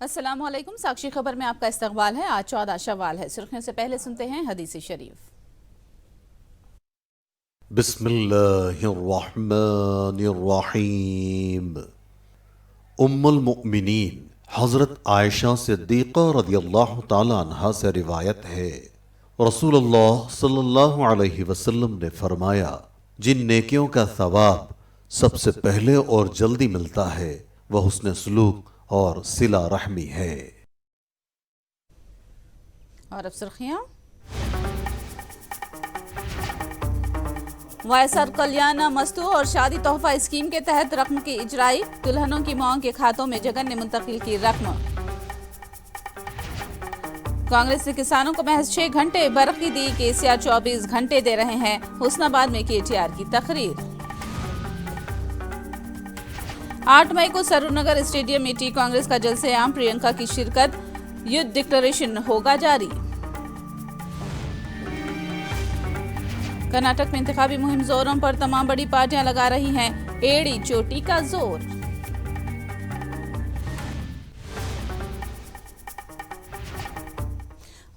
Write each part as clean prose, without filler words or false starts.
अस्सलाम वालेकुम। साक्षी खबर में आपका इस्तकबाल है। आज 14 शवाल है। सुर्खियों से पहले सुनते हैं हदीस शरीफ। बिस्मिल्लाहिर्रहमानिर्रहीम। उम्मुल मुमिनीन हज़रत आयशा सिद्दीक़ा रज़ियल्लाहु ताला अन्हा से रिवायत है, रसूलुल्लाह सल्लल्लाहु अलैहि वसल्लम ने फरमाया, जिन नेकियों का सवाब सबसे पहले और जल्दी मिलता है वह हुस्न सलूक और सिला रहमी है। और अब सुर्खियां। वायसर कल्याण मस्तू और शादी तोहफा स्कीम के तहत रकम की इजराई, दुल्हनों की मांग के खातों में जगन ने मुंतकिल की रकम। कांग्रेस ने किसानों को महज 6 घंटे बरक़ी दी, केसीआर 24 घंटे दे रहे हैं। हुस्नाबाद में केटीआर की तकरीर। 8 मई को सरूरनगर स्टेडियम में टी कांग्रेस का जलसे आम, प्रियंका की शिरकत। युद्ध डिक्लेरेशन होगा जारी। कर्नाटक में इंतखाबी मुहिम जोरों पर, तमाम बड़ी पार्टियां लगा रही हैं एड़ी चोटी का जोर।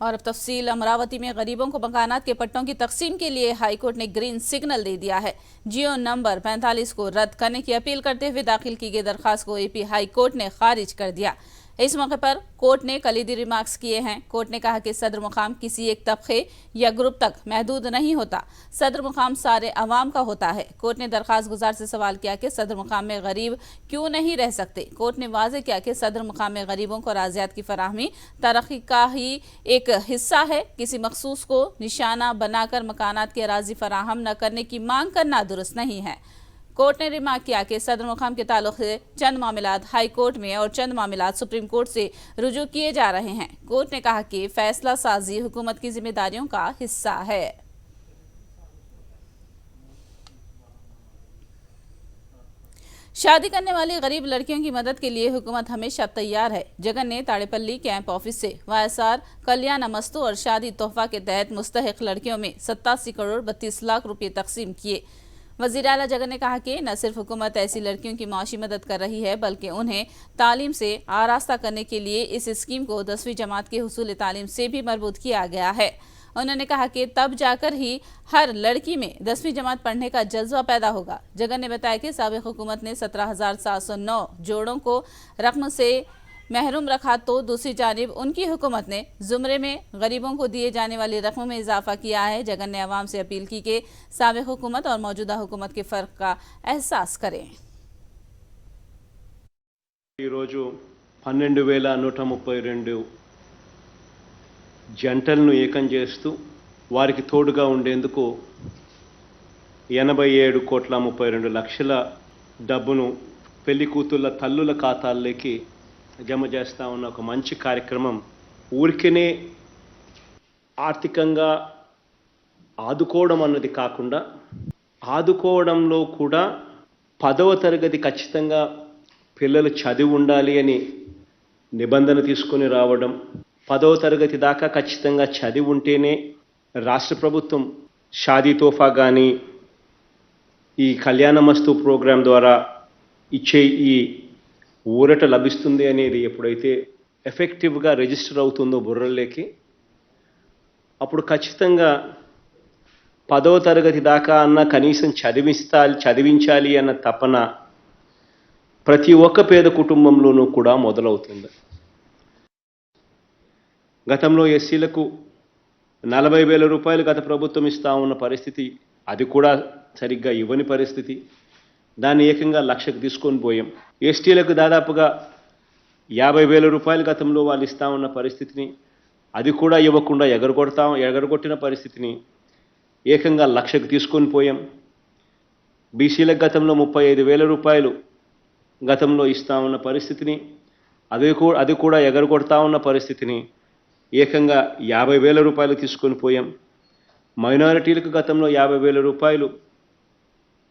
और अब तफसील। अमरावती में गरीबों को मकानात के पट्टों की तकसीम के लिए हाईकोर्ट ने ग्रीन सिग्नल दे दिया है। जियो नंबर 45 को रद्द करने की अपील करते हुए दाखिल की गई दरखास्त को एपी हाईकोर्ट ने खारिज कर दिया। इस मौके पर कोर्ट ने कलीदी रिमार्क्स किए हैं। कोर्ट ने कहा कि सदर मुकाम किसी एक तबके या ग्रुप तक महदूद नहीं होता, सदर मुकाम सारे अवाम का होता है। कोर्ट ने दरखास्त गुजार से सवाल किया कि सदर मुकाम में गरीब क्यों नहीं रह सकते। कोर्ट ने वाज़ेह किया कि सदर मुकाम में गरीबों को राजियात की फराहमी तरक्की का ही एक हिस्सा है। किसी मखसूस को निशाना बनाकर मकानात के अराजी फराहम न करने की मांग करना दुरुस्त नहीं है। कोर्ट ने रिमार्क किया कि सदर मुकाम के ताल्लुक से चंद मामलात हाई कोर्ट में और चंद मामलात सुप्रीम कोर्ट से रुजू किए जा रहे हैं। कोर्ट ने कहा कि फैसला साजी हुकूमत की जिम्मेदारियों का हिस्सा है। शादी करने वाली गरीब लड़कियों की मदद के लिए हुकूमत हमेशा तैयार है। जगन ने ताड़ेपल्ली कैंप ऑफिस से वायसार कल्याण मस्तू और शादी तोहफा के तहत मुस्तहिक लड़कियों में 87 करोड़ 32 लाख रुपये तकसीम किए। वज़ीर आला जगन ने कहा कि न सिर्फ हुकूमत ऐसी लड़कियों की माशी मदद कर रही है, बल्कि उन्हें तालीम से आरास्ता करने के लिए इस स्कीम को 10वीं जमात के हुसूल तालीम से भी मरबूत किया गया है। उन्होंने कहा कि तब जाकर ही हर लड़की में 10वीं जमात पढ़ने का जज्बा पैदा होगा। जगन ने बताया कि साबिक़ हुकूमत ने 17,709 जोड़ों को रकम से महरूम रखा, तो दूसरी जानिब उनकी हुकूमत ने जुमरे में गरीबों को दिए जाने वाली रकमों में इजाफा किया है। जगन ने अवाम से अपील की कि साबिक़ हुकूमत और मौजूदा हुकूमत के फ़र्क का एहसास करें। 12,132 జంటలను ఏకం చేస్తూ వారికి తోడుగా ఉండేందుకు 87,32,00,000 డబ్బును పెళ్లి కూతుళ్ళ తల్లుల ఖాతాల్లోకి జమ చేస్తా ఉన్న ఒక మంచి కార్యక్రమం. ఊరికనే ఆర్థికంగా ఆదుకోవడం అన్నది కాకుండా, ఆదుకోవడంలో కూడా 10వ తరగతి ఖచ్చితంగా పిల్లలు చదివి ఉండాలి అని నిబంధన తీసుకొని రావడం, 10వ తరగతి దాకా ఖచ్చితంగా చదివి ఉంటేనే రాష్ట్ర ప్రభుత్వం షాదీ తోఫా కానీ ఈ కళ్యాణ మస్తు ప్రోగ్రాం ద్వారా ఇచ్చే ఈ ఊరట లభిస్తుంది అనేది ఎప్పుడైతే ఎఫెక్టివ్గా రిజిస్టర్ అవుతుందో బుర్రల్లోకి, అప్పుడు ఖచ్చితంగా 10వ తరగతి దాకా అన్న కనీసం చదివించాలి అన్న తపన ప్రతి ఒక్క పేద కుటుంబంలోనూ కూడా మొదలవుతుంది. గతంలో ఎస్సీలకు 40,000 రూపాయలు గత ప్రభుత్వం ఇస్తూ ఉన్న పరిస్థితి, అది కూడా సరిగ్గా ఇవ్వని పరిస్థితి. దాన్ని ఏకంగా 1,00,000కు తీసుకొని పోయాం. ఎస్టీలకు దాదాపుగా 50,000 రూపాయలు గతంలో వాళ్ళు ఇస్తూ ఉన్న పరిస్థితిని, అది కూడా ఇవ్వకుండా ఎగరగొట్టిన పరిస్థితిని ఏకంగా 1,00,000కు తీసుకొని పోయాం. బీసీలకు గతంలో 35,000 రూపాయలు గతంలో ఇస్తూ ఉన్న పరిస్థితిని, అది కూడా ఎగరగొడతా ఉన్న పరిస్థితిని ఏకంగా 50,000 రూపాయలు తీసుకొని పోయాం. మైనారిటీలకు గతంలో 50,000 రూపాయలు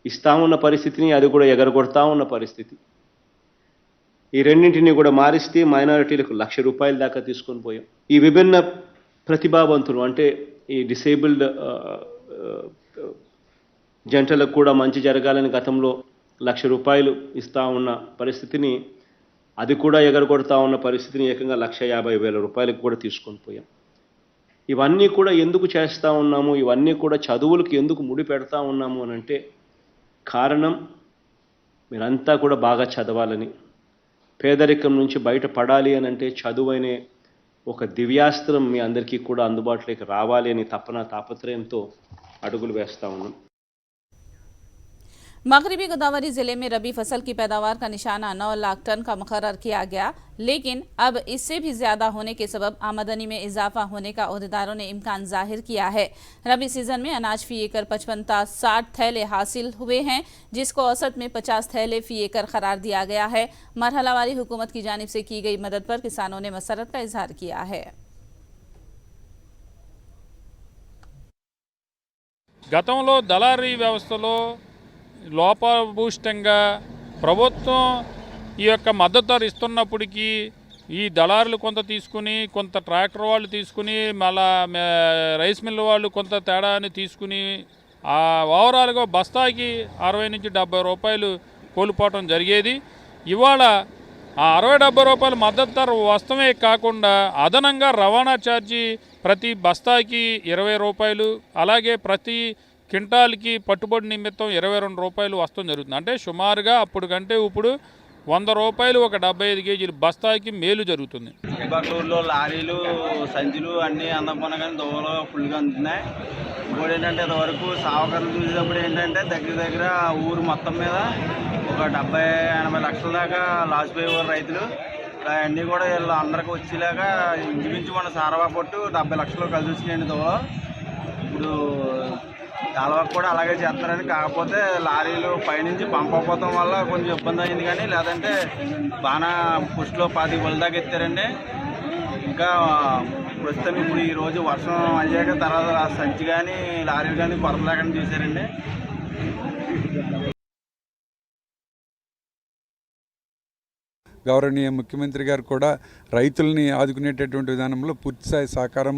ఇస్తా ఉన్న పరిస్థితిని, అది కూడా ఎగరగొడతా ఉన్న పరిస్థితి. ఈ రెండింటిని కూడా మారిస్తే మైనారిటీలకు 1,00,000 రూపాయల దాకా తీసుకొని పోయాం. ఈ విభిన్న ప్రతిభావంతులు అంటే ఈ డిసేబుల్డ్ జంటలకు కూడా మంచి జరగాలని గతంలో 1,00,000 రూపాయలు ఇస్తా ఉన్న పరిస్థితిని అది కూడా ఎగరగొడతా ఉన్న పరిస్థితిని ఏకంగా 1,50,000 రూపాయలకు కూడా తీసుకొని పోయాం. ఇవన్నీ కూడా ఎందుకు చేస్తూ ఉన్నాము, ఇవన్నీ కూడా చదువులకు ఎందుకు ముడి పెడతా ఉన్నాము అని అంటే కారణం మీరంతా కూడా బాగా చదవాలని, పేదరికం నుంచి బయటపడాలి అని అంటే చదువనే ఒక దివ్యాస్త్రం మీ అందరికీ కూడా అందుబాటులోకి రావాలి అని తాపత్రయంతో అడుగులు వేస్తూ ఉన్నాం. मगरबी गोदावरी जिले में रबी फसल की पैदावार का निशाना 9 लाख टन का मुकर्रर किया गया, लेकिन अब इससे भी ज्यादा होने के सबब आमदनी में इजाफा होने का अहदेदारों ने इम्कान जाहिर किया है। रबी सीजन में अनाज फी एकड़ 55-60 थैले हासिल हुए हैं, जिसको औसत में 50 थैले फी एकड़ करार दिया गया है। मरहलावारी हुकूमत की जानिब से की गई मदद पर किसानों ने मसरत का इजहार किया है। గతంలో దళారీ వ్యవస్థలో లోపభూయిష్టంగా ప్రభుత్వం ఈ యొక్క మద్దతు ధర ఇస్తున్నప్పటికీ ఈ దళారులు కొంత తీసుకుని, కొంత ట్రాక్టర్ వాళ్ళు తీసుకుని, మళ్ళా రైస్ మిల్ వాళ్ళు కొంత తేడాని తీసుకుని ఓవరాల్గా బస్తాకి 60 నుంచి 70 రూపాయలు కోల్పోవటం జరిగేది. ఇవాళ ఆ 60-70 రూపాయల మద్దతు ధర వస్తమే కాకుండా అదనంగా రవాణా ఛార్జీ ప్రతి బస్తాకి 20 రూపాయలు, అలాగే ప్రతి క్వింటాల్కి పట్టుబడి నిమిత్తం 22 రూపాయలు వస్తూ జరుగుతుంది. అంటే సుమారుగా అప్పుడు కంటే ఇప్పుడు 100 రూపాయలు ఒక 75 కేజీలు బస్తాకి మేలు జరుగుతుంది. బట్టూరులో లారీలు, సంచులు అన్నీ అందకపోయినా కానీ దోవలో ఫుల్గా అందుతున్నాయి. ఇంకోటి ఏంటంటే ఇంతవరకు సావకర్లు చూసేటప్పుడు ఏంటంటే దగ్గర ఊరు మొత్తం మీద ఒక 70-80 లక్షల దాకా లాస్ పోయేవారు రైతులు. అన్నీ కూడా వీళ్ళు అందరికి వచ్చేలాగా ఇంచుమించు మన సారవా పట్టు 70 లక్షలు కలిసి వచ్చినాయండి దోవలో. ఇప్పుడు కాలువకు కూడా అలాగే చేస్తున్నారని, కాకపోతే లారీలు పైనుంచి పంపకపోవడం వల్ల కొంచెం ఇబ్బంది అయింది. కానీ లేదంటే బాగా పుష్టిలో 10 బళ్ళు దాకా ఎత్తారండి. ఇంకా ప్రస్తుతం ఇప్పుడు ఈరోజు వర్షం అయ్యాక తర్వాత సంచి కానీ లారీలు కానీ కొరత లేకుండా చూశారండి. గౌరవనీయ ముఖ్యమంత్రి గారు కూడా రైతుల్ని ఆదుకునేటటువంటి విధానంలో పూర్తిస్థాయి సహకారం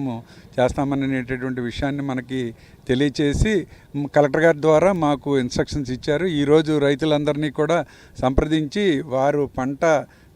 చేస్తామనేటటువంటి విషయాన్ని మనకి తెలియచేసి కలెక్టర్ గారి ద్వారా మాకు ఇన్స్ట్రక్షన్స్ ఇచ్చారు. ఈరోజు రైతులందరినీ కూడా సంప్రదించి వారు పంట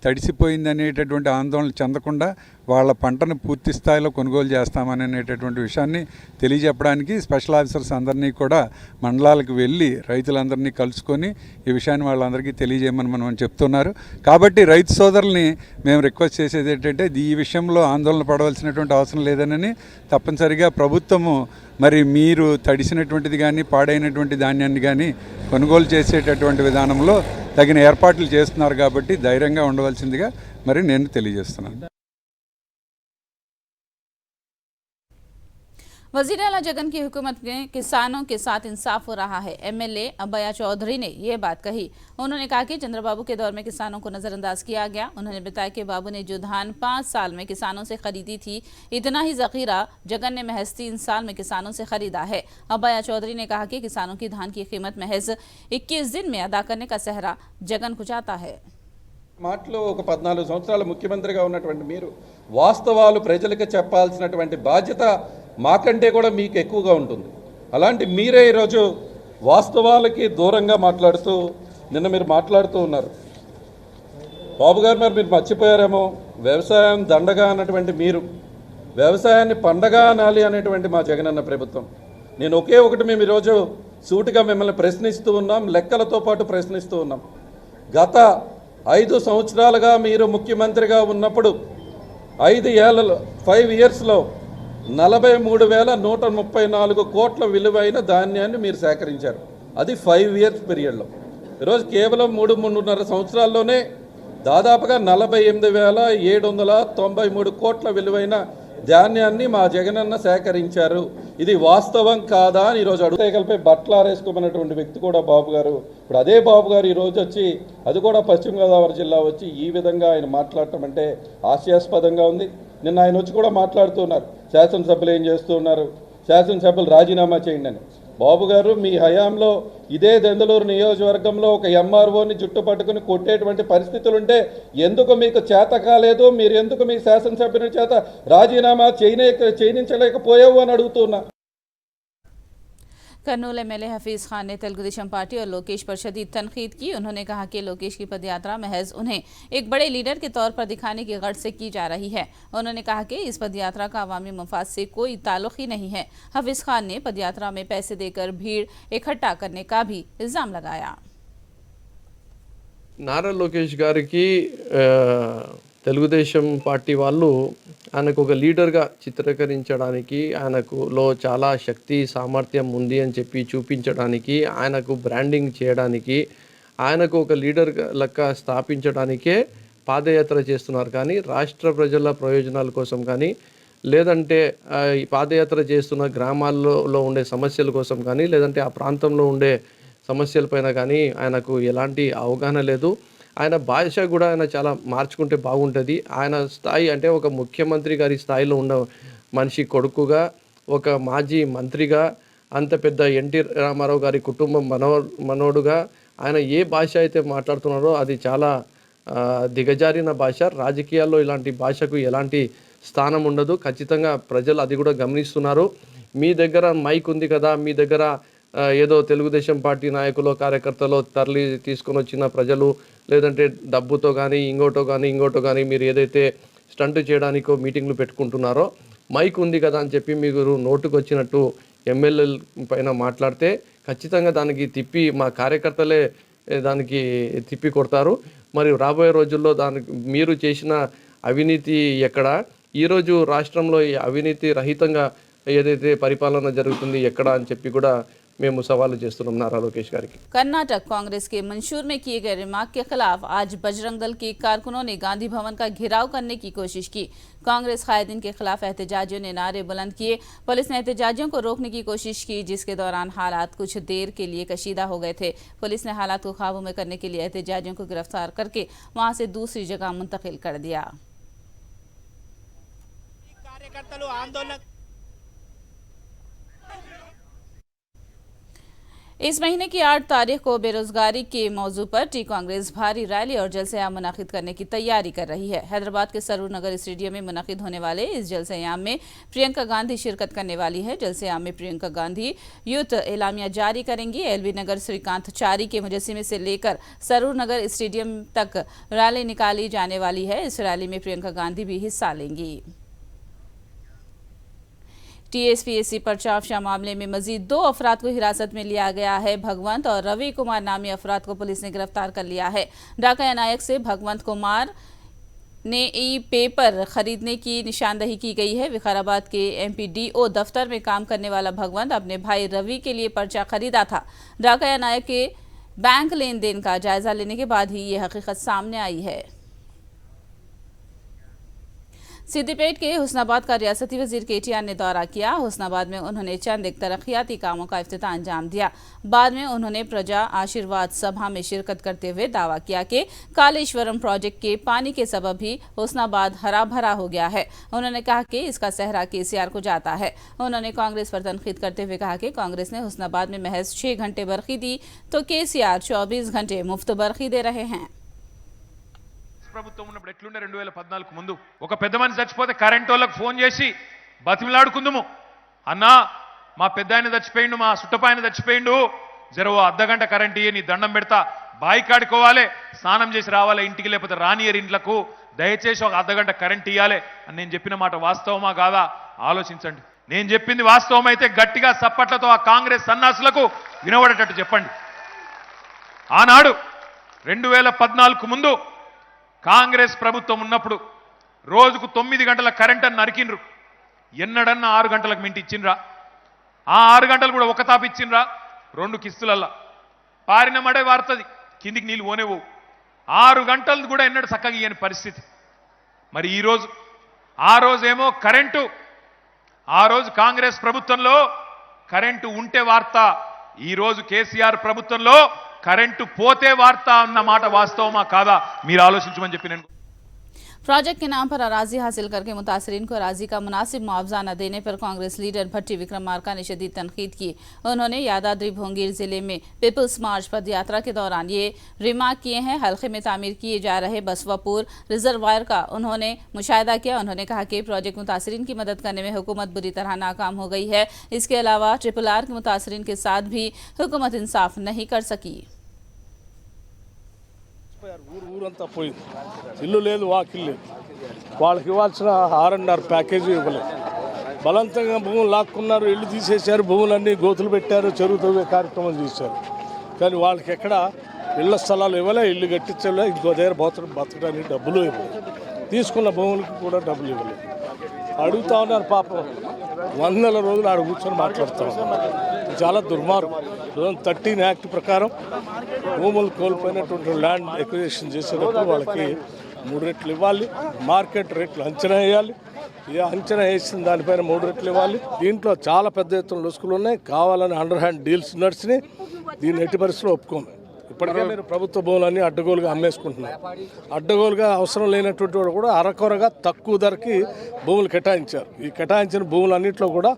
తడిసిపోయింది అనేటటువంటి ఆందోళన చెందకుండా వాళ్ళ పంటను పూర్తి స్థాయిలో కొనుగోలు చేస్తామనేటటువంటి విషయాన్ని తెలియజెప్పడానికి స్పెషల్ ఆఫీసర్స్ అందరినీ కూడా మండలాలకు వెళ్ళి రైతులందరినీ కలుసుకొని ఈ విషయాన్ని వాళ్ళందరికీ తెలియజేయమని మనం చెప్తున్నారు. కాబట్టి రైతు సోదరుల్ని మేము రిక్వెస్ట్ చేసేది ఏంటంటే ఈ విషయంలో ఆందోళన పడవలసినటువంటి అవసరం లేదనని, తప్పనిసరిగా ప్రభుత్వము మరి మీరు తడిసినటువంటిది కానీ పాడైనటువంటి ధాన్యాన్ని కానీ కొనుగోలు చేసేటటువంటి విధానంలో తగిన ఏర్పాట్లు చేస్తున్నారు కాబట్టి ధైర్యంగా ఉండవలసిందిగా మరి నేను తెలియజేస్తున్నాను. वजीर आला जगन की हुकूमत में किसानों के साथ इंसाफ हो रहा है। एमएलए अब्बया चौधरी ने ये बात कही। उन्होंने कहा कि चंद्रबाबू के दौर में किसानों को नजरअंदाज किया गया। उन्होंने बताया कि बाबू ने जो धान 5 साल में किसानों से खरीदी थी, इतना ही जखीरा जगन ने महज 3 साल में किसानों से खरीदा है। अब्बया चौधरी ने कहा कि किसानों की धान की कीमत महज 21 दिन में अदा करने का सहरा जगन को जाता है। మాటలో ఒక 14 సంవత్సరాల ముఖ్యమంత్రిగా ఉన్నటువంటి మీరు వాస్తవాలు ప్రజలకు చెప్పాల్సినటువంటి బాధ్యత మాకంటే కూడా మీకు ఎక్కువగా ఉంటుంది. అలాంటి మీరే ఈరోజు వాస్తవాలకి దూరంగా మాట్లాడుతూ నిన్న మీరు మాట్లాడుతూ ఉన్నారు. బాబు గారు మరి మీరు మర్చిపోయారేమో, వ్యవసాయం దండగా అన్నటువంటి మీరు వ్యవసాయాన్ని పండగ అనాలి అనేటువంటి మా జగనన్న ప్రభుత్వం. నేను ఒకే ఒకటి మేము ఈరోజు సూటిగా మిమ్మల్ని ప్రశ్నిస్తూ ఉన్నాం, లెక్కలతో పాటు ప్రశ్నిస్తూ ఉన్నాం. గత 5 సంవత్సరాలుగా మీరు ముఖ్యమంత్రిగా ఉన్నప్పుడు 5 ఇయర్స్లో 43,134 కోట్ల విలువైన ధాన్యాన్ని మీరు సేకరించారు. అది 5 ఇయర్స్ పీరియడ్లో. ఈరోజు కేవలం 3-3.5 సంవత్సరాల్లోనే దాదాపుగా 48,793 కోట్ల విలువైన ధాన్యాన్ని మా జగనన్న సేకరించారు. ఇది వాస్తవం కాదా అని ఈరోజు అడుగుతేగలపై బట్టలు ఆరేసుకోమన్నటువంటి వ్యక్తి కూడా బాబు గారు. ఇప్పుడు అదే బాబు గారు ఈరోజు వచ్చి, అది కూడా పశ్చిమ గోదావరి జిల్లా వచ్చి ఈ విధంగా ఆయన మాట్లాడటం అంటే హాస్యాస్పదంగా ఉంది. నిన్న ఆయన వచ్చి కూడా మాట్లాడుతున్నారు, శాసనసభ్యులు ఏం చేస్తూ ఉన్నారు, శాసనసభ్యులు రాజీనామా చేయండి అని. బాబు గారు మీ హయాంలో ఇదే దెందులూరు నియోజకవర్గంలో ఒక ఎంఆర్ఓని జుట్టు పట్టుకుని కొట్టేటువంటి పరిస్థితులుంటే ఎందుకు మీకు చేత కాలేదు, మీరు ఎందుకు మీ శాసనసభ్యుని చేత రాజీనామా చేయించలేకపోయావు అని అడుగుతున్నా. कर्नूल एमएलए हफीज खान ने तेलुगुदेशम पार्टी और लोकेश पर शदीद तनकीद की। उन्होंने कहा कि लोकेश की पदयात्रा महज उन्हें एक बड़े लीडर के तौर पर दिखाने की गर्ज से की जा रही है। उन्होंने कहा कि इस पदयात्रा का अवामी मफाद से कोई ताल्लुक ही नहीं है। हफीज खान ने पदयात्रा में पैसे देकर भीड़ इकट्ठा करने का भी इल्जाम लगाया। నారా లోకేష్ గారికి తెలుగుదేశం పార్టీ వాళ్ళు ఆయనకు ఒక లీడర్గా చిత్రీకరించడానికి, ఆయనకులో చాలా శక్తి సామర్థ్యం ఉంది అని చెప్పి చూపించడానికి, ఆయనకు బ్రాండింగ్ చేయడానికి, ఆయనకు ఒక లీడర్ లెక్క స్థాపించడానికే పాదయాత్ర చేస్తున్నారు. కానీ రాష్ట్ర ప్రజల ప్రయోజనాల కోసం కానీ, లేదంటే ఈ పాదయాత్ర చేస్తున్న గ్రామాల్లో ఉండే సమస్యల కోసం కానీ, లేదంటే ఆ ప్రాంతంలో ఉండే సమస్యలపైన కానీ ఆయనకు ఎలాంటి అవగాహన లేదు. ఆయన భాష కూడా ఆయన చాలా మార్చుకుంటే బాగుంటుంది. ఆయన స్థాయి అంటే ఒక ముఖ్యమంత్రి గారి స్థాయిలో ఉన్న మనిషి కొడుకుగా, ఒక మాజీ మంత్రిగా, అంత పెద్ద ఎన్టీ రామారావు గారి కుటుంబం మనోడుగా ఆయన ఏ భాష అయితే మాట్లాడుతున్నారో అది చాలా దిగజారిన భాష. రాజకీయాల్లో ఇలాంటి భాషకు ఎలాంటి స్థానం ఉండదు. ఖచ్చితంగా ప్రజలు అది కూడా గమనిస్తున్నారు. మీ దగ్గర మైక్ ఉంది కదా, మీ దగ్గర ఏదో తెలుగుదేశం పార్టీ నాయకులు కార్యకర్తలు తరలి తీసుకొని వచ్చిన ప్రజలు, లేదంటే డబ్బుతో కానీ ఇంకోటో కానీ మీరు ఏదైతే స్టంట్ చేయడానికో మీటింగ్లు పెట్టుకుంటున్నారో, మైక్ ఉంది కదా అని చెప్పి మీరు నోటుకు వచ్చినట్టు ఎమ్మెల్యేల పైన మాట్లాడితే ఖచ్చితంగా దానికి తిప్పి మా కార్యకర్తలే దానికి తిప్పి కొడతారు. మరి రాబోయే రోజుల్లో దానికి మీరు చేసిన అవినీతి ఎక్కడ, ఈరోజు రాష్ట్రంలో ఈ అవినీతి రహితంగా ఏదైతే పరిపాలన జరుగుతుంది ఎక్కడ అని చెప్పి కూడా మేము సవాలు చేస్తున్నాం నారా లోకేష్ గారికి. कर्नाटक कांग्रेस के मंशूर में किए गए रिमार्क के खिलाफ आज बजरंग दल के कारकुनों ने गांधी भवन का घेराव करने की कोशिश की। कांग्रेस कायदीन के खिलाफ एहतजाजियों ने नारे बुलंद किए। पुलिस ने एहतजाजियों को रोकने की कोशिश की, जिसके दौरान हालात कुछ देर के लिए कशीदा हो गए थे। पुलिस ने हालात को काबू में करने के लिए एहतजाजियों को गिरफ्तार करके वहां से दूसरी जगह मुंतकिल कर दिया। इस महीने की 8 तारीख को बेरोजगारी के मौजू पर टी कांग्रेस भारी रैली और जलसे-ए-आम मुनाकिद करने की तैयारी कर रही है। हैदराबाद के सरूर नगर स्टेडियम में मुनाकिद होने वाले इस जलसे-ए-आम में प्रियंका गांधी शिरकत करने वाली है। जलसे-ए-आम में प्रियंका गांधी यूथ एलामिया जारी करेंगी। एलबी नगर श्रीकांत चारी के मुजस्सिमे से लेकर सरूर नगर स्टेडियम तक रैली निकाली जाने वाली है। इस रैली में प्रियंका गांधी भी हिस्सा लेंगी। टीएसपीएससी पर्चा अफशा मामले में मजीद 2 अफराद को हिरासत में लिया गया है। भगवंत और रवि कुमार नामी अफराद को पुलिस ने गिरफ्तार कर लिया है। डाका एनायक से भगवंत कुमार ने ई पेपर खरीदने की निशानदही की गई है। विकाराबाद के एमपीडीओ दफ्तर में काम करने वाला भगवंत अपने भाई रवि के लिए पर्चा खरीदा था। डाका एनायक के बैंक लेन देन का जायजा लेने के बाद ही ये हकीकत सामने आई है। सिद्दीपेट के हुस्नाबाद का रियासती वजीर केटीआर ने दौरा किया। हुस्नाबाद में उन्होंने चंद एक तरक्याती कामों का इफ्तिताह अंजाम दिया। बाद में उन्होंने प्रजा आशीर्वाद सभा में शिरकत करते हुए दावा किया कि कालेश्वरम प्रोजेक्ट के पानी के सबब ही हुस्नाबाद हरा भरा हो गया है। उन्होंने कहा कि इसका सहरा केसीआर को जाता है। उन्होंने कांग्रेस पर तनकीद करते हुए कहा कि कांग्रेस ने हुस्नाबाद में महज 6 घंटे बरखी दी तो केसीआर 24 घंटे मुफ्त बरखी दे रहे हैं। ప్రభుత్వం ఉన్నప్పుడు ఎట్లుండే 2014 ముందు ఒక పెద్ద మనిషి చచ్చిపోతే కరెంట్ వాళ్ళకి ఫోన్ చేసి బతిమిలాడుకుందుము, అన్నా మా పెద్ద ఆయన చచ్చిపోయిండు, మా సుట్టపాయన చచ్చిపోయిండు, జర ఓ అర్ధగంట కరెంట్ ఇయ్యి, నీ దండం పెడతా, బాయి కాడుకోవాలి, స్నానం చేసి రావాలి ఇంటికి, లేకపోతే రానియర్ ఇంట్లకు, దయచేసి ఒక అర్ధగంట కరెంట్ ఇయ్యాలి అని నేను చెప్పిన మాట వాస్తవమా కాదా ఆలోచించండి. నేను చెప్పింది వాస్తవం అయితే గట్టిగా సప్పట్లతో ఆ కాంగ్రెస్ సన్నాసులకు వినబడేటట్టు చెప్పండి. ఆనాడు 2014 ముందు కాంగ్రెస్ ప్రభుత్వం ఉన్నప్పుడు రోజుకు 9 గంటల కరెంట్ అని నరికిండ్రు. ఎన్నడన్నా 6 గంటలకు మింటి ఇచ్చిండ్రా? ఆ 6 గంటలు కూడా ఒక తాపు ఇచ్చిండ్రా? 2 కిస్తులల్లా పారిన మడే వారుతుంది, కిందికి నీళ్ళు పోనేవు. 6 గంటలు కూడా ఎన్నడూ చక్కగా ఇయ్యని పరిస్థితి. మరి ఈరోజు ఆ రోజేమో కరెంటు, ఆ రోజు కాంగ్రెస్ ప్రభుత్వంలో కరెంటు ఉంటే వార్త, ఈరోజు కేసీఆర్ ప్రభుత్వంలో కరెంటు పోతే వార్త అన్న మాట వాస్తవమా కాదా మీరు ఆలోచించమని చెప్పి నేను प्रोजेक्ट के नाम पर अराजी हासिल करके मुतासरीन को अराजी का मुनासिब मुआवजा न देने पर कांग्रेस लीडर भट्टी विक्रमार्का ने शदीद तनकीद की। उन्होंने यादाद्री भोंगीर जिले में पीपल्स मार्च पद यात्रा के दौरान ये रिमार्क किए हैं। हल्के में तामीर किए जा रहे बसवापुर रिजर्वायर का उन्होंने मुशाहिदा किया। उन्होंने कहा कि प्रोजेक्ट मुतासरीन की मदद करने में हुकूमत बुरी तरह नाकाम हो गई है। इसके अलावा RRR के मुतासरीन के साथ भी हुकूमत इंसाफ नहीं कर सकी। ఊరంతా పోయింది, ఇల్లు లేదు, వాకిల్ లేదు, వాళ్ళకి ఇవ్వాల్సిన R&R ప్యాకేజీ ఇవ్వలేదు. బలవంతంగా భూములు లాక్కున్నారు, ఇల్లు తీసేశారు, భూములన్నీ గోతులు పెట్టారు, చెరువు తవ్వే కార్యక్రమం చేశారు. కానీ వాళ్ళకి ఎక్కడ ఇళ్ల స్థలాలు ఇవ్వలే, ఇల్లు కట్టించలే, ఇంకో దగ్గర బతకడానికి డబ్బులు ఇవ్వలేదు, తీసుకున్న భూములకి కూడా డబ్బులు ఇవ్వలేదు. అడుగుతా ఉన్నారు పాపం, వందల రోజులు ఆడ కూర్చొని మాట్లాడుతూ ఉన్నారు. చాలా దుర్మార్గం. 2013 యాక్ట్ ప్రకారం భూములు కోల్పోయినటువంటి ల్యాండ్ ఎక్విజిషన్ చేసేటప్పుడు వాళ్ళకి 3 రెట్లు ఇవ్వాలి, మార్కెట్ రేట్లు అంచనా వేయాలి, అంచనా వేసిన దానిపైన 3 రెట్లు ఇవ్వాలి. దీంట్లో చాలా పెద్ద ఎత్తున లొసుకులు ఉన్నాయి, కావాలని అండర్ హ్యాండ్ డీల్స్ నడిచినాయి. దీన్ని ఎట్టి పరిస్థితుల్లో ఒప్పుకోము. ఇప్పటికే మీరు ప్రభుత్వ భూములన్నీ అడ్డగోలుగా అమ్మేసుకుంటున్నారు. అడ్డగోలుగా అవసరం లేనటువంటి వాడు కూడా అరకొరగా తక్కువ ధరకి భూములు కేటాయించారు. ఈ కేటాయించిన భూములన్నింటిలో కూడా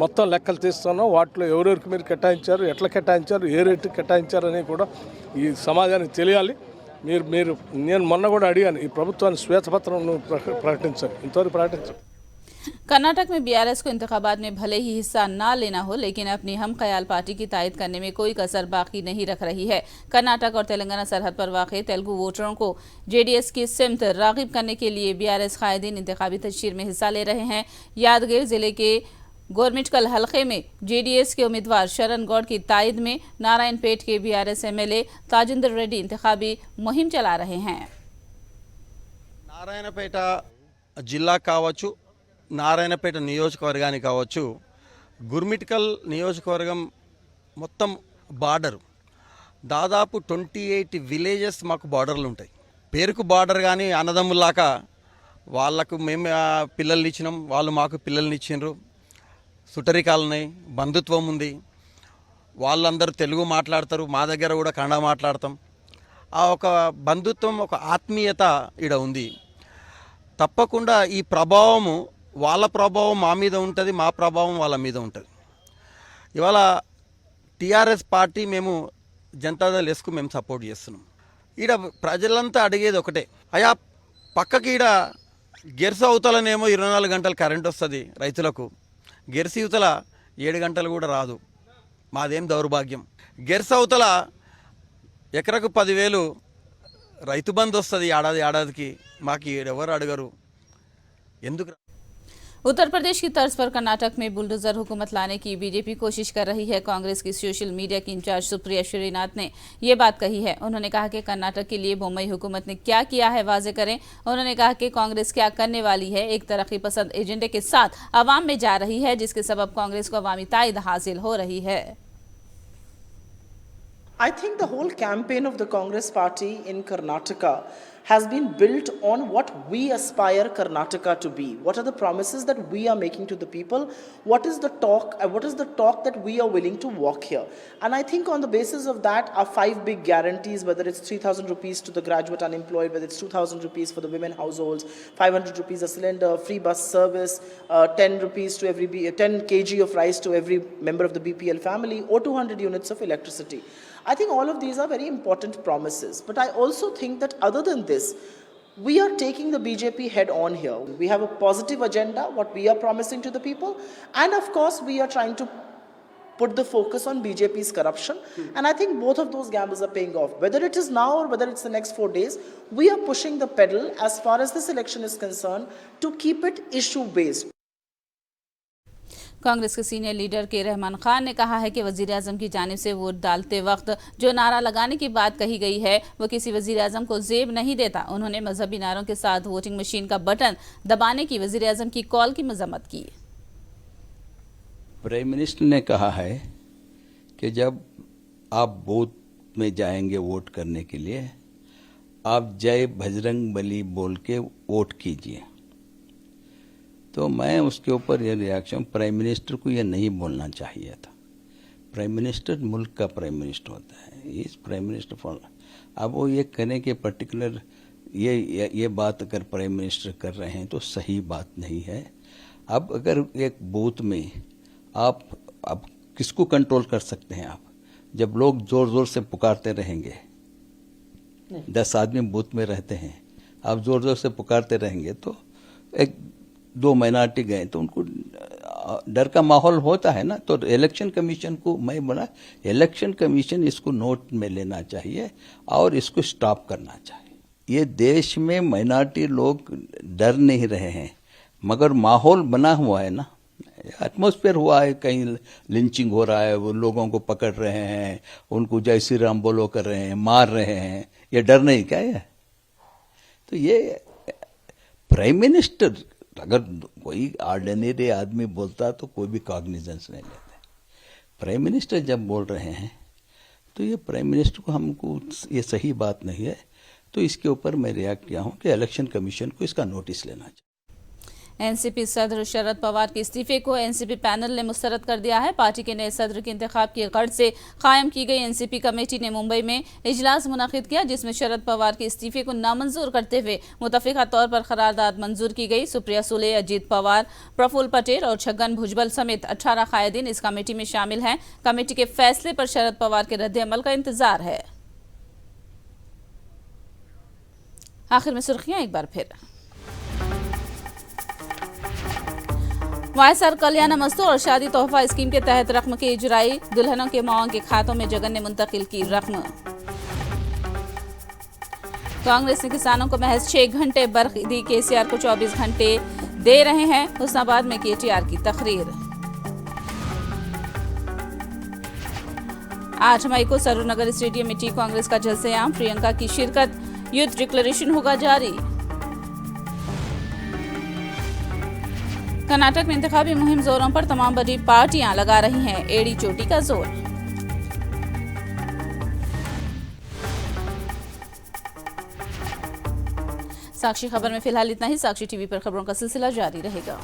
మొత్తం లెక్కలు తీస్తున్నాం. వాటిలో ఎవరెవరికి మీరు కేటాయించారు, ఎట్లా కేటాయించారు, ఏ రేటు కేటాయించారు అని కూడా ఈ సమాజానికి తెలియాలి. నేను మొన్న కూడా అడిగాను, ఈ ప్రభుత్వాన్ని శ్వేతపత్రం ప్రకటించారు, ఇంతవరకు ప్రకటించారు. कर्नाटक में BRS को इंतखाबात में भले ही हिस्सा न लेना हो, लेकिन अपनी हम ख्याल पार्टी की तायद करने में कोई कसर बाकी नहीं रख रही है। कर्नाटक और तेलंगाना सरहद पर वाक़ तेलुगु वोटरों को JDS की सिमत राग़िब करने के लिए BRS कायदीन इंतखाबी तशहीर में हिस्सा ले रहे हैं। यादगीर जिले के गोरमिटकल हलके में JDS के उम्मीदवार शरण गौड़ की तायद में नारायणपेट के BRS MLA ताजिंदर रेड्डी इंतखाबी मुहिम चला रहे हैं। నారాయణపేట జిల్లా కావచ్చు, నారాయణపేట నియోజకవర్గానికి కావచ్చు, గుర్మిట్కల్ నియోజకవర్గం మొత్తం బార్డరు, దాదాపు 28 విలేజెస్ మాకు బార్డర్లు ఉంటాయి. పేరుకు బార్డర్ కానీ అన్నదమ్ములాగా వాళ్ళకు మేము పిల్లల్ని ఇచ్చినాం, వాళ్ళు మాకు పిల్లల్ని ఇచ్చినారు. సుటరికాలు ఉన్నాయి, బంధుత్వం ఉంది, వాళ్ళందరూ తెలుగు మాట్లాడతారు, మా దగ్గర కూడా కన్నడ మాట్లాడతాం. ఆ ఒక బంధుత్వం, ఒక ఆత్మీయత ఈడ ఉంది. తప్పకుండా ఈ ప్రభావము, వాళ్ళ ప్రభావం మా మీద ఉంటుంది, మా ప్రభావం వాళ్ళ మీద ఉంటుంది. ఇవాళ TRS పార్టీ మేము జనతాదళ్ ఎస్కు మేము సపోర్ట్ చేస్తున్నాం. ఈడ ప్రజలంతా అడిగేది ఒకటే, అయా పక్కకి ఈడ గెర్స అవతలనేమో 24 గంటలు కరెంట్ వస్తుంది రైతులకు, గెర్సి యువతల 7 గంటలు కూడా రాదు. మాదేం దౌర్భాగ్యం. గెర్స అవతల ఎకరకు 10,000 రైతు బంధు వస్తుంది ఏడాదికి, మాకు ఎవరు అడగరు. ఎందుకు? उत्तर प्रदेश की तर्ज पर कर्नाटक में बुलडोजर हुकूमत लाने की बीजेपी कोशिश कर रही है। कांग्रेस की सोशल मीडिया की इंचार्ज सुप्रिया श्रीनाथ ने ये बात कही है। उन्होंने कहा कि कर्नाटक के लिए बोम्मई हुकूमत ने क्या किया है वाजे करें। उन्होंने कहा कि कांग्रेस क्या करने वाली है, एक तरक्की पसंद एजेंडे के साथ अवाम में जा रही है, जिसके सबब कांग्रेस को अवामी तायद हासिल हो रही है। I think the whole campaign of the Congress party in Karnataka has been built on what we aspire Karnataka to be. What are the promises that we are making to the people? What is the talk that we are willing to walk here? And I think on the basis of that, our 5 big guarantees, whether it's 3,000 rupees to the graduate unemployed, whether it's 2,000 rupees for the women households, 500 rupees a cylinder, free bus service, 10 rupees to 10 kg of rice to every member of the BPL family, or 200 units of electricity. I think all of these are very important promises. But I also think that other than this, we are taking the BJP head on here. We have a positive agenda, what we are promising to the people. And of course, we are trying to put the focus on BJP's corruption. And I think both of those gambles are paying off. Whether it is now or whether it's the next 4 days, we are pushing the pedal as far as this election is concerned to keep it issue-based. Congress के senior leader के रहमान खान ने कहा है कि वजीर आजम की जानिब से वोट डालते वक्त जो नारा लगाने की बात कही गई है वो किसी वजीर आजम को जेब नहीं देता। उन्होंने मजहबी नारों के साथ वोटिंग मशीन का बटन दबाने की वजीर आजम की कॉल की मजम्मत की। प्राइम मिनिस्टर ने कहा है कि जब आप बूथ में जाएंगे वोट करने के लिए, आप जय बजरंग बली बोल के वोट कीजिए। तो मैं उसके ऊपर ये रिएक्शन, प्राइम मिनिस्टर को ये नहीं बोलना चाहिए था। प्राइम मिनिस्टर मुल्क का प्राइम मिनिस्टर होता है, इस प्राइम मिनिस्टर फॉर। अब वो ये करें कि पर्टिकुलर ये बात अगर प्राइम मिनिस्टर कर रहे हैं तो सही बात नहीं है। अब अगर एक बूथ में आप किसको कंट्रोल कर सकते हैं आप, जब लोग जोर जोर से पुकारते रहेंगे, 10 आदमी बूथ में रहते हैं, आप जोर जोर से पुकारते रहेंगे तो एक 2 माइनॉरिटी गए तो उनको डर का माहौल होता है ना। तो इलेक्शन कमीशन को मैं बोला, इलेक्शन कमीशन इसको नोट में लेना चाहिए और इसको स्टॉप करना चाहिए। ये देश में माइनॉरिटी लोग डर नहीं रहे हैं, मगर माहौल बना हुआ है ना, एटमॉस्फेयर हुआ है, कहीं लिंचिंग हो रहा है, वो लोगों को पकड़ रहे हैं, उनको जय श्री राम बोलो कर रहे हैं, मार रहे हैं। ये डर नहीं क्या है? तो ये प्राइम मिनिस्टर अगर कोई ऑर्डिनरी आदमी बोलता तो कोई भी कॉग्निजेंस नहीं लेता। प्राइम मिनिस्टर जब बोल रहे हैं तो ये प्राइम मिनिस्टर को हमको ये सही बात नहीं है। तो इसके ऊपर मैं रिएक्ट किया हूँ कि इलेक्शन कमीशन को इसका नोटिस लेना चाहिए। एनसीपी सदर शरद पवार के इस्तीफे को एनसीपी पैनल ने मुस्तरद कर दिया है। पार्टी के नए सदर के इंतखाब की गर्ज से कायम की गई एनसीपी कमेटी ने मुंबई में इजलास मुनाकिद किया, जिसमें शरद पवार के इस्तीफे को नामंजूर करते हुए मुतफिका तौर पर करारदाद मंजूर की गई। सुप्रिया सुले, अजीत पवार, प्रफुल्ल पटेल और छगन भुजबल समेत 18 कायदीन इस कमेटी में शामिल हैं। कमेटी के फैसले पर शरद पवार के रद्द अमल का इंतजार है। आखिर में सुर्खियां एक बार फिर। वायएसआर कल्याण मस्तूर और शादी तोहफा स्कीम के तहत रकम की इजराई, दुल्हनों के माओं के खातों में जगन ने मुंतकिल की रकम। कांग्रेस ने किसानों को महज 6 घंटे बर्फ दी, केसीआर को 24 घंटे दे रहे हैं। हुस्नाबाद में केटीआर की तकरीर। 8 मई को सरूरनगर स्टेडियम में टी कांग्रेस का जलसे-ए-आम, प्रियंका की शिरकत। युद्ध डिक्लेरेशन होगा जारी। कर्नाटक में इंतखाबी मुहिम जोरों पर, तमाम बड़ी पार्टियां लगा रही हैं एड़ी चोटी का जोर। साक्षी खबर में फिलहाल इतना ही। साक्षी टीवी पर खबरों का सिलसिला जारी रहेगा।